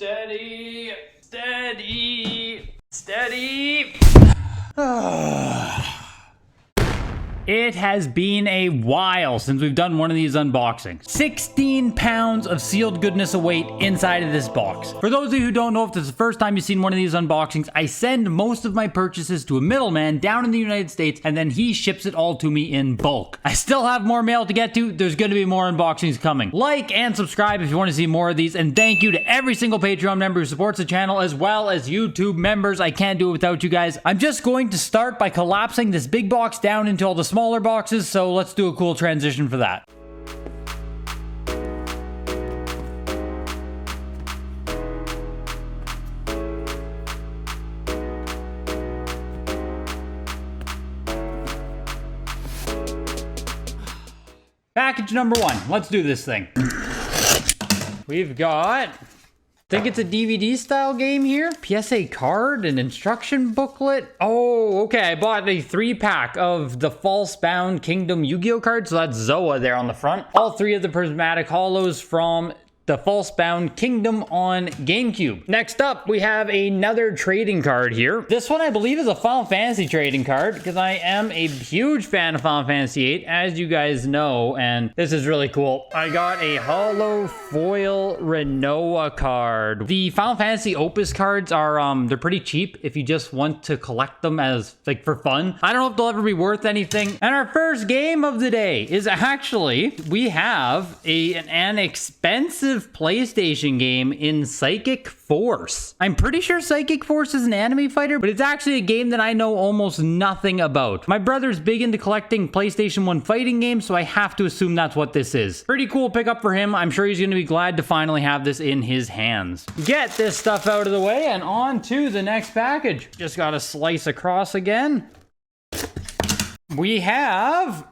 Steady, steady, steady. It has been a while since we've done one of these unboxings. 16 pounds of sealed goodness await inside of this box. For those of you who don't know, if this is the first time you've seen one of these unboxings, I send most of my purchases to a middleman down in the United States, and then he ships it all to me in bulk. I still have more mail to get to. There's going to be more unboxings coming. Like and subscribe if you want to see more of these, and thank you to every single Patreon member who supports the channel, as well as YouTube members. I can't do it without you guys. I'm just going to start by collapsing this big box down into all the smaller boxes, so let's do a cool transition for that. Package number one. Let's do this thing. We've got... I think it's a DVD style game here. PSA card, an instruction booklet. Oh, okay. I bought a 3-pack of the False Bound Kingdom Yu-Gi-Oh cards. So that's Zoa there on the front. All 3 of the prismatic hollows from the False Bound Kingdom on GameCube. Next up, we have another trading card here. This one, I believe, is a Final Fantasy trading card, because I am a huge fan of Final Fantasy VIII, as you guys know, and this is really cool. I got a Holo Foil Renoa card. The Final Fantasy Opus cards are, they're pretty cheap if you just want to collect them as, like, for fun. I don't know if they'll ever be worth anything. And our first game of the day is actually, we have an expensive PlayStation game in Psychic Force. I'm pretty sure Psychic Force is an anime fighter, but it's actually a game that I know almost nothing about. My brother's big into collecting PlayStation 1 fighting games, so I have to assume that's what this is. Pretty cool pickup for him. I'm sure he's going to be glad to finally have this in his hands. Get this stuff out of the way and on to the next package. Just got to slice across again. We have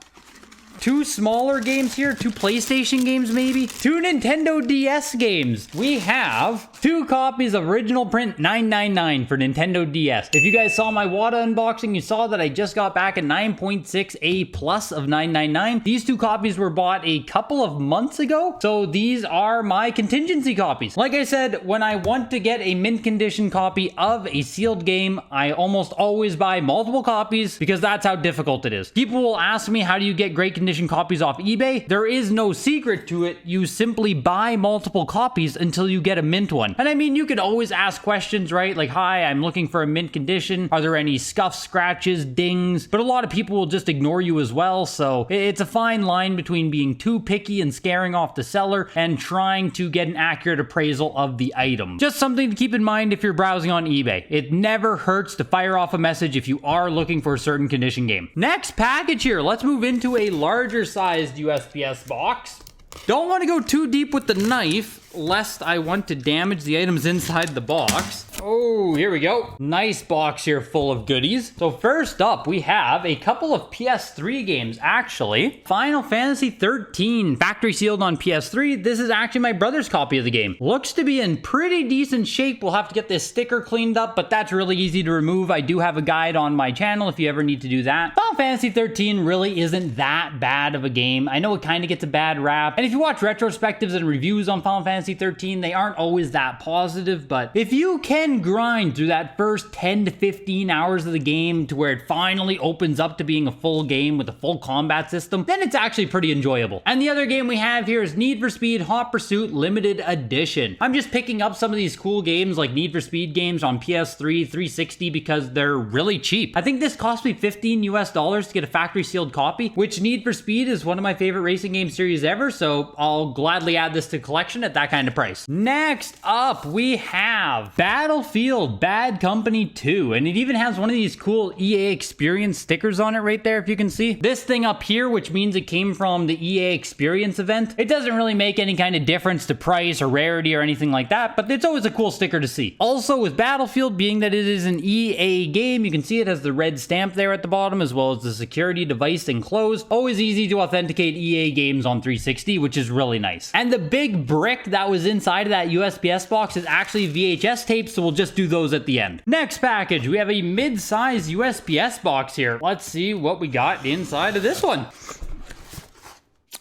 2 smaller games here, 2 PlayStation games maybe, 2 Nintendo DS games. We have 2 copies of original print 999 for Nintendo DS. If you guys saw my WATA unboxing, you saw that I just got back a 9.6A plus of 999. These 2 copies were bought a couple of months ago, so these are my contingency copies. Like I said, when I want to get a mint condition copy of a sealed game, I almost always buy multiple copies because that's how difficult it is. People will ask me, how do you get great condition copies off eBay? There is no secret to it. You simply buy multiple copies until you get a mint one. And I mean, you could always ask questions, right? Like, hi, I'm looking for a mint condition. Are there any scuffs, scratches, dings? But a lot of people will just ignore you as well. So it's a fine line between being too picky and scaring off the seller and trying to get an accurate appraisal of the item. Just something to keep in mind if you're browsing on eBay. It never hurts to fire off a message if you are looking for a certain condition game. Next package here. Let's move into a larger sized USPS box. Don't want to go too deep with the knife, lest I want to damage the items inside the box. Oh, here we go. Nice box here full of goodies. So first up, we have a couple of PS3 games, actually. Final Fantasy 13, factory sealed on PS3. This is actually my brother's copy of the game. Looks to be in pretty decent shape. We'll have to get this sticker cleaned up, but that's really easy to remove. I do have a guide on my channel if you ever need to do that. Final Fantasy 13 really isn't that bad of a game. I know it kind of gets a bad rap. And if you watch retrospectives and reviews on Final Fantasy 13, they aren't always that positive, but if you can grind through that first 10 to 15 hours of the game to where it finally opens up to being a full game with a full combat system, then it's actually pretty enjoyable. And the other game we have here is Need for Speed Hot Pursuit Limited Edition. I'm just picking up some of these cool games like Need for Speed games on PS3, 360 because they're really cheap. I think this cost me $15 US to get a factory sealed copy, which Need for Speed is one of my favorite racing game series ever, so I'll gladly add this to collection at that kind of price. Next up, we have Battlefield Bad Company 2, and it even has one of these cool EA Experience stickers on it right there, if you can see. This thing up here, which means it came from the EA Experience event, it doesn't really make any kind of difference to price or rarity or anything like that, but it's always a cool sticker to see. Also, with Battlefield, being that it is an EA game, you can see it has the red stamp there at the bottom, as well as the security device enclosed. Always easy to authenticate EA games on 360, which is really nice. And the big brick that was inside of that USPS box is actually VHS tapes, so we'll just do those at the end. Next package, we have a mid-size USPS box here. Let's see what we got inside of this one.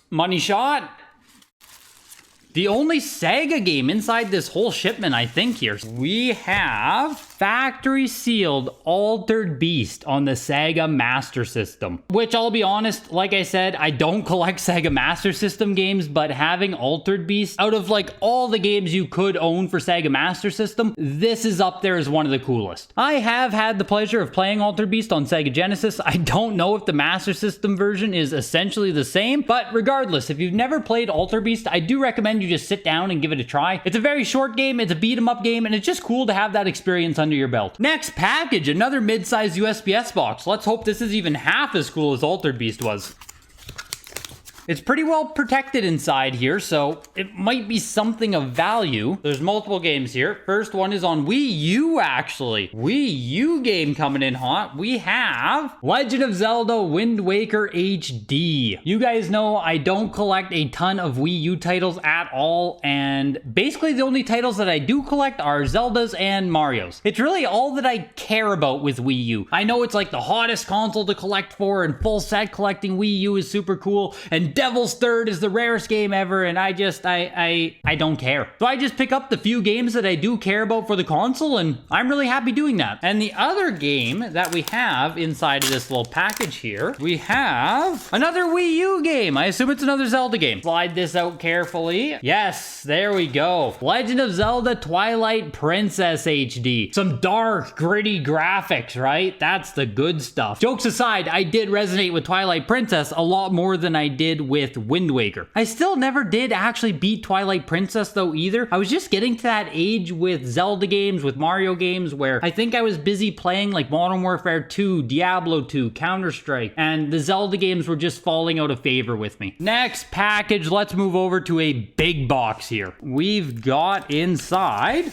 Money shot. The only Sega game inside this whole shipment, I think here. We have factory sealed Altered Beast on the Sega Master System. Which, I'll be honest, like I said, I don't collect Sega Master System games, but having Altered Beast, out of like all the games you could own for Sega Master System, this is up there as one of the coolest. I have had the pleasure of playing Altered Beast on Sega Genesis. I don't know if the Master System version is essentially the same, but regardless, if you've never played Altered Beast, I do recommend you just sit down and give it a try. It's a very short game, it's a beat 'em up game, and it's just cool to have that experience under your belt. Next package, another mid-sized USPS box. Let's hope this is even half as cool as Altered Beast was. It's pretty well protected inside here, so it might be something of value. There's multiple games here. First one is on Wii U, actually. Wii U game coming in hot. We have Legend of Zelda Wind Waker HD. You guys know I don't collect a ton of Wii U titles at all, and basically the only titles that I do collect are Zeldas and Marios. It's really all that I care about with Wii U. I know it's like the hottest console to collect for, and full set collecting Wii U is super cool, and Devil's Third is the rarest game ever, and I don't care. So I just pick up the few games that I do care about for the console, and I'm really happy doing that. And the other game that we have inside of this little package here, we have another Wii U game. I assume it's another Zelda game. Slide this out carefully. Yes, there we go. Legend of Zelda Twilight Princess HD. Some dark, gritty graphics, right? That's the good stuff. Jokes aside, I did resonate with Twilight Princess a lot more than I did with Wind Waker. I still never did actually beat Twilight Princess though either. I was just getting to that age with Zelda games, with Mario games, where I think I was busy playing like Modern Warfare 2, Diablo 2, Counter-Strike, and the Zelda games were just falling out of favor with me. Next package, let's move over to a big box here. We've got inside...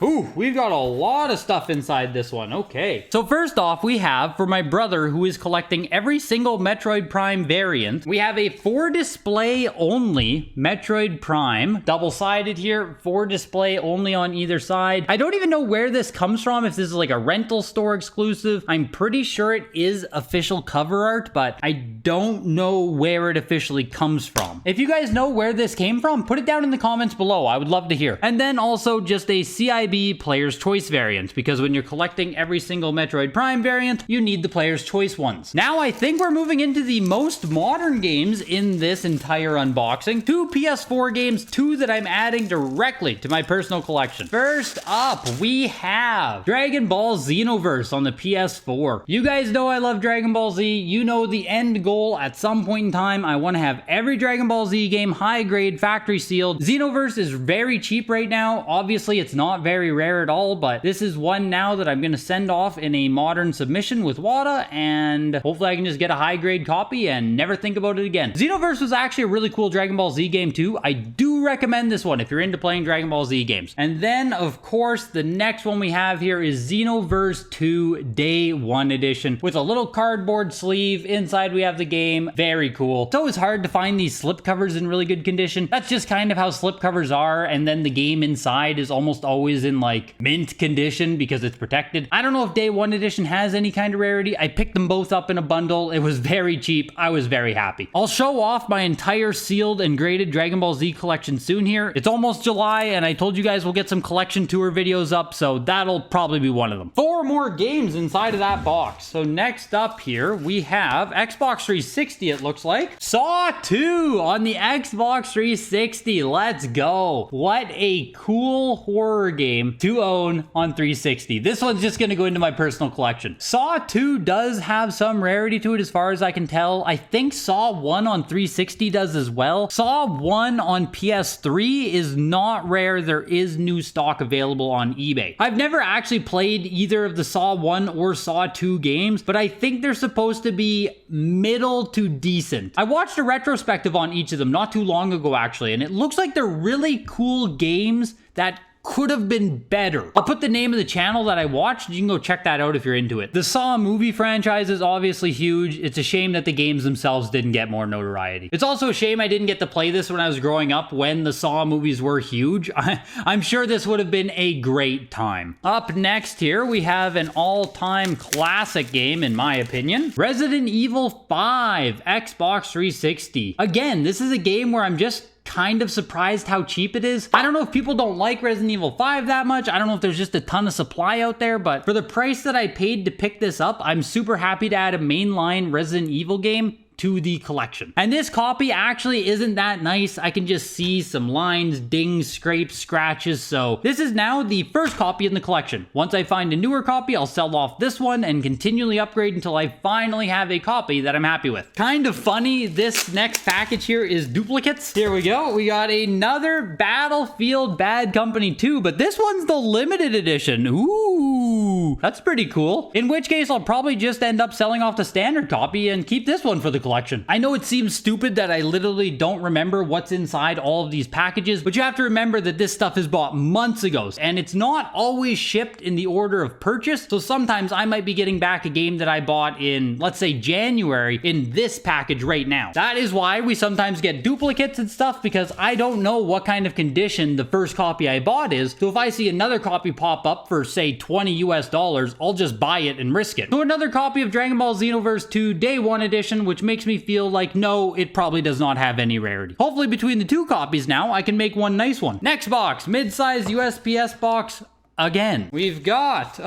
Ooh, we've got a lot of stuff inside this one. Okay. So first off, we have, for my brother who is collecting every single Metroid Prime variant, we have a for display only Metroid Prime. Double-sided here, for display only on either side. I don't even know where this comes from, if this is like a rental store exclusive. I'm pretty sure it is official cover art, but I don't know where it officially comes from. If you guys know where this came from, put it down in the comments below. I would love to hear. And then also just a CIB Player's Choice variant, because when you're collecting every single Metroid Prime variant, you need the Player's Choice ones. Now I think we're moving into the most modern games in this entire unboxing. 2 PS4 games, 2 that I'm adding directly to my personal collection. First up, we have Dragon Ball Xenoverse on the PS4. You guys know I love Dragon Ball Z. You know the end goal at some point in time, I want to have every Dragon Ball Z game high grade, factory sealed. Xenoverse is very cheap right now. Obviously, it's not very rare at all, but this is one now that I'm going to send off in a modern submission with WATA, and hopefully I can just get a high grade copy and never think about it again. Xenoverse was actually a really cool Dragon Ball Z game too. I do recommend this one if you're into playing Dragon Ball Z games. And then of course the next one we have here is Xenoverse 2 Day 1 Edition with a little cardboard sleeve. Inside we have the game. Very cool. It's always hard to find these slipcovers in really good condition. That's just kind of how slipcovers are, and then the game inside is almost always in like mint condition because it's protected. I don't know if Day 1 Edition has any kind of rarity. I picked them both up in a bundle. It was very cheap. I was very happy. I'll show off my entire sealed and graded Dragon Ball Z collection soon here. It's almost July, and I told you guys we'll get some collection tour videos up, so that'll probably be one of them. 4 more games inside of that box. So next up here, we have Xbox 360, it looks like. Saw 2 on the Xbox 360. Let's go. What a cool horror game to own on 360. This one's just gonna go into my personal collection. Saw 2 does have some rarity to it as far as I can tell. I think Saw 1 on 360 does as well. Saw 1 on PS3 is not rare. There is new stock available on eBay. I've never actually played either of the Saw 1 or Saw 2 games, but I think they're supposed to be middle to decent. I watched a retrospective on each of them not too long ago actually, and it looks like they're really cool games that could have been better. I'll put the name of the channel that I watched. You can go check that out if you're into it. The Saw movie franchise is obviously huge. It's a shame that the games themselves didn't get more notoriety. It's also a shame I didn't get to play this when I was growing up when the Saw movies were huge. I'm sure this would have been a great time. Up next here, we have an all-time classic game, in my opinion. Resident Evil 5, Xbox 360. Again, this is a game where I'm just kind of surprised how cheap it is. I don't know if people don't like Resident Evil 5 that much. I don't know if there's just a ton of supply out there, but for the price that I paid to pick this up, I'm super happy to add a mainline Resident Evil game to the collection. And this copy actually isn't that nice. I can just see some lines, dings, scrapes, scratches. So this is now the first copy in the collection. Once I find a newer copy, I'll sell off this one and continually upgrade until I finally have a copy that I'm happy with. Kind of funny, this next package here is duplicates. Here we go. We got another Battlefield Bad Company 2, but this one's the limited edition. Ooh, that's pretty cool. In which case, I'll probably just end up selling off the standard copy and keep this one for the collection. I know it seems stupid that I literally don't remember what's inside all of these packages, but you have to remember that this stuff is bought months ago, and it's not always shipped in the order of purchase, so sometimes I might be getting back a game that I bought in, let's say, January in this package right now. That is why we sometimes get duplicates and stuff, because I don't know what kind of condition the first copy I bought is, so if I see another copy pop up for, say, $20 US, I'll just buy it and risk it. So another copy of Dragon Ball Xenoverse 2 Day 1 Edition, which makes me feel like, no, it probably does not have any rarity. Hopefully between the two copies now, I can make one nice one. Next box, mid-size USPS box again. We've got...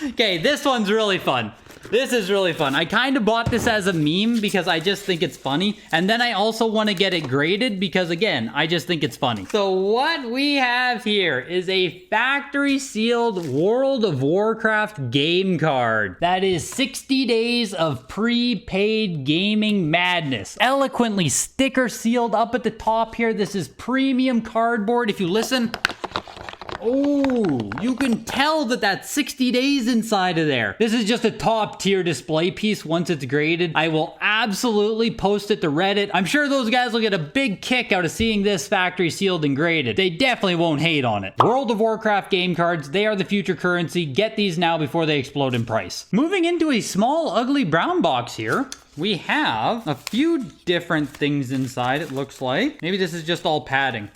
Okay, this one's really fun. This is really fun. I kind of bought this as a meme because I just think it's funny. And then I also want to get it graded because, again, I just think it's funny. So what we have here is a factory sealed World of Warcraft game card. That is 60 days of prepaid gaming madness. Eloquently sticker sealed up at the top here. This is premium cardboard. If you listen... Oh, you can tell that that's 60 days inside of there. This is just a top tier display piece once it's graded. I will absolutely post it to Reddit. I'm sure those guys will get a big kick out of seeing this factory sealed and graded. They definitely won't hate on it. World of Warcraft game cards, they are the future currency. Get these now before they explode in price. Moving into a small, ugly brown box here. We have a few different things inside, it looks like. Maybe this is just all padding.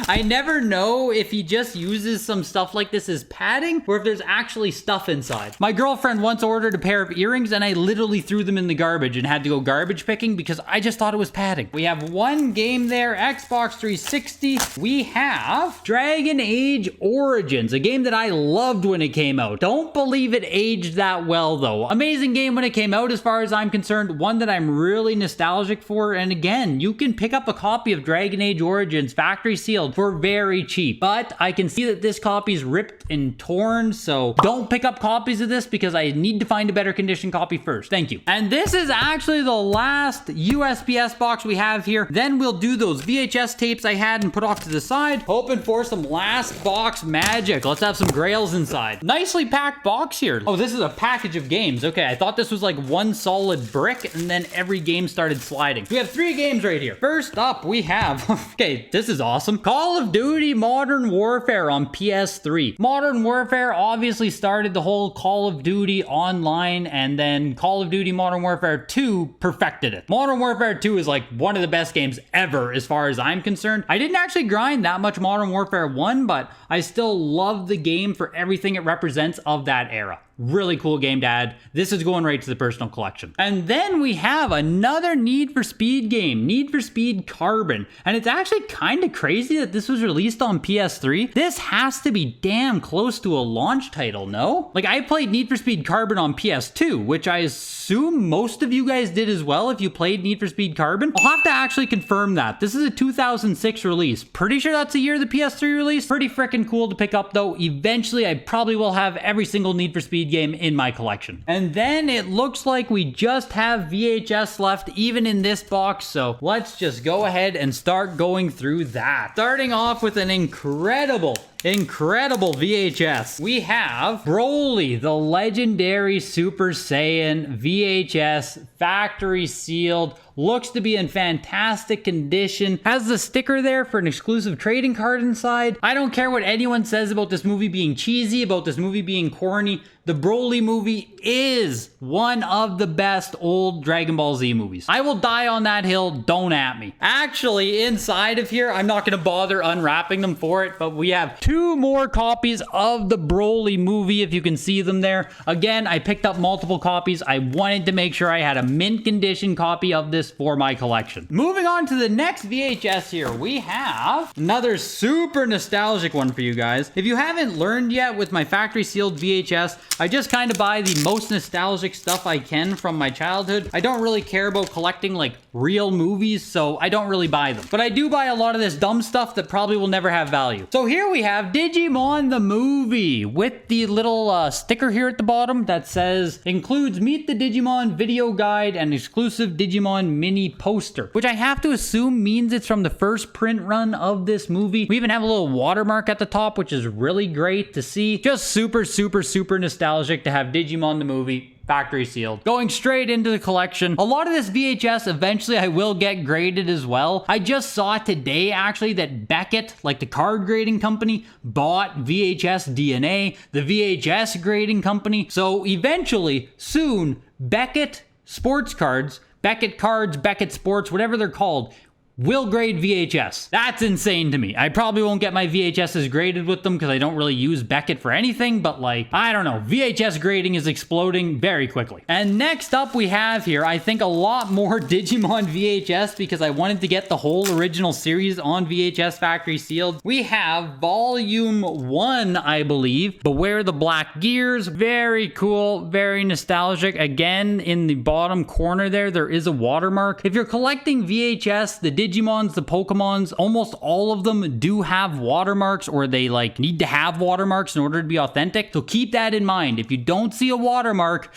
I never know if he just uses some stuff like this as padding or if there's actually stuff inside. My girlfriend once ordered a pair of earrings and I literally threw them in the garbage and had to go garbage picking because I just thought it was padding. We have one game there, Xbox 360. We have Dragon Age Origins, a game that I loved when it came out. Don't believe it aged that well though. Amazing game when it came out as far as I'm concerned. One that I'm really nostalgic for, and again, you can pick up a copy of Dragon Age Origins factory sealed for very cheap, but I can see that this copy is ripped and torn, so don't pick up copies of this because I need to find a better condition copy first. Thank you. And this is actually the last USPS box we have here. Then we'll do those VHS tapes I had and put off to the side, hoping for some last box magic. Let's have some grails inside. Nicely packed box here. Oh, this is a package of games. Okay, I thought this was like one solid brick and then every game started sliding. We have 3 games right here. First up, we have, okay, this is awesome. Call of Duty Modern Warfare on PS3. Modern Warfare obviously started the whole Call of Duty online, and then Call of Duty Modern Warfare 2 perfected it. Modern Warfare 2 is like one of the best games ever as far as I'm concerned. I didn't actually grind that much Modern Warfare 1, but I still love the game for everything it represents of that era. Really cool game to add. This is going right to the personal collection. And then we have another Need for Speed game, Need for Speed Carbon. And it's actually kind of crazy that this was released on PS3. This has to be damn close to a launch title, no? Like, I played Need for Speed Carbon on PS2, which I assume most of you guys did as well if you played Need for Speed Carbon. I'll have to actually confirm that. This is a 2006 release. Pretty sure that's the year the PS3 released. Pretty freaking cool to pick up though. Eventually, I probably will have every single Need for Speed game in my collection. And then it looks like we just have VHS left even in this box, so let's just go ahead and start going through that. Starting off with an incredible incredible VHS. We have Broly, the legendary Super Saiyan VHS, factory sealed. Looks to be in fantastic condition. Has the sticker there for an exclusive trading card inside. I don't care what anyone says about this movie being cheesy, about this movie being corny. The Broly movie is one of the best old Dragon Ball Z movies. I will die on that hill, don't at me. Actually, inside of here, I'm not gonna bother unwrapping them for it, but we have 2 more copies of the Broly movie, if you can see them there. Again, I picked up multiple copies. I wanted to make sure I had a mint condition copy of this for my collection. Moving on to the next VHS here, we have another super nostalgic one for you guys. If you haven't learned yet with my factory sealed VHS, I just kind of buy the most nostalgic stuff I can from my childhood. I don't really care about collecting like real movies, so I don't really buy them. But I do buy a lot of this dumb stuff that probably will never have value. So here we have Digimon the movie with the little sticker here at the bottom that says, includes Meet the Digimon video guide and exclusive Digimon mini poster, which I have to assume means it's from the first print run of this movie. We even have a little watermark at the top, which is really great to see. Just super, super, super nostalgic to have Digimon the movie factory sealed. Going straight into the collection. A lot of this VHS eventually I will get graded as well. I just saw today actually that Beckett, like the card grading company, bought VHS DNA, the VHS grading company. So eventually, soon, Beckett sports cards, Beckett cards, Beckett sports, whatever they're called, will grade VHS. That's insane to me. I probably won't get my VHSs graded with them because I don't really use Beckett for anything, but like, I don't know. VHS grading is exploding very quickly. And next up we have here, I think a lot more Digimon VHS because I wanted to get the whole original series on VHS factory sealed. We have volume 1, I believe. Beware the Black Gears. Very cool, very nostalgic. Again, in the bottom corner there is a watermark. If you're collecting VHS, the Digimons, the Pokemons, almost all of them do have watermarks, or they like need to have watermarks in order to be authentic. So keep that in mind. If you don't see a watermark,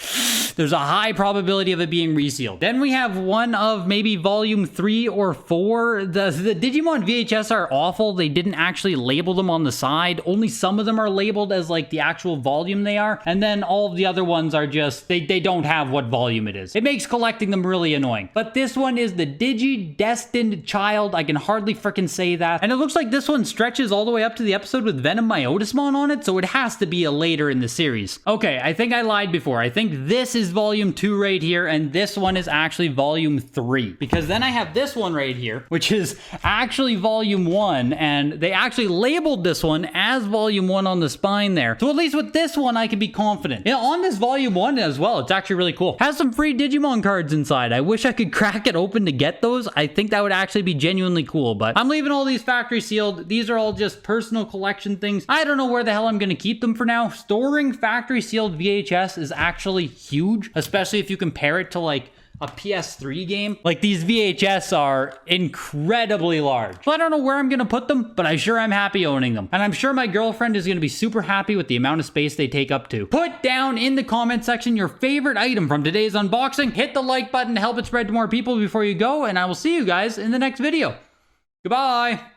there's a high probability of it being resealed. Then we have one of maybe volume 3 or 4. The Digimon VHS are awful. They didn't actually label them on the side. Only some of them are labeled as like the actual volume they are. And then all of the other ones are just, they don't have what volume it is. It makes collecting them really annoying. But this one is the Digi-Destined Child. I can hardly freaking say that. And it looks like this one stretches all the way up to the episode with Venom Myotismon on it, so it has to be a later in the series. Okay, I think I lied before. I think this is volume 2 right here, and this one is actually volume 3. Because then I have this one right here, which is actually volume 1, and they actually labeled this one as volume 1 on the spine there. So at least with this one, I can be confident. Yeah, on this volume 1 as well, it's actually really cool. Has some free Digimon cards inside. I wish I could crack it open to get those. I think that would actually be genuinely cool, but I'm leaving all these factory sealed. These are all just personal collection things. I don't know where the hell I'm going to keep them for now. Storing factory sealed VHS is actually huge, especially if you compare it to like a PS3 game. Like, these VHS are incredibly large. So I don't know where I'm gonna put them, but I sure am happy owning them. And I'm sure my girlfriend is gonna be super happy with the amount of space they take up too. Put down in the comment section your favorite item from today's unboxing. Hit the like button to help it spread to more people before you go, and I will see you guys in the next video. Goodbye.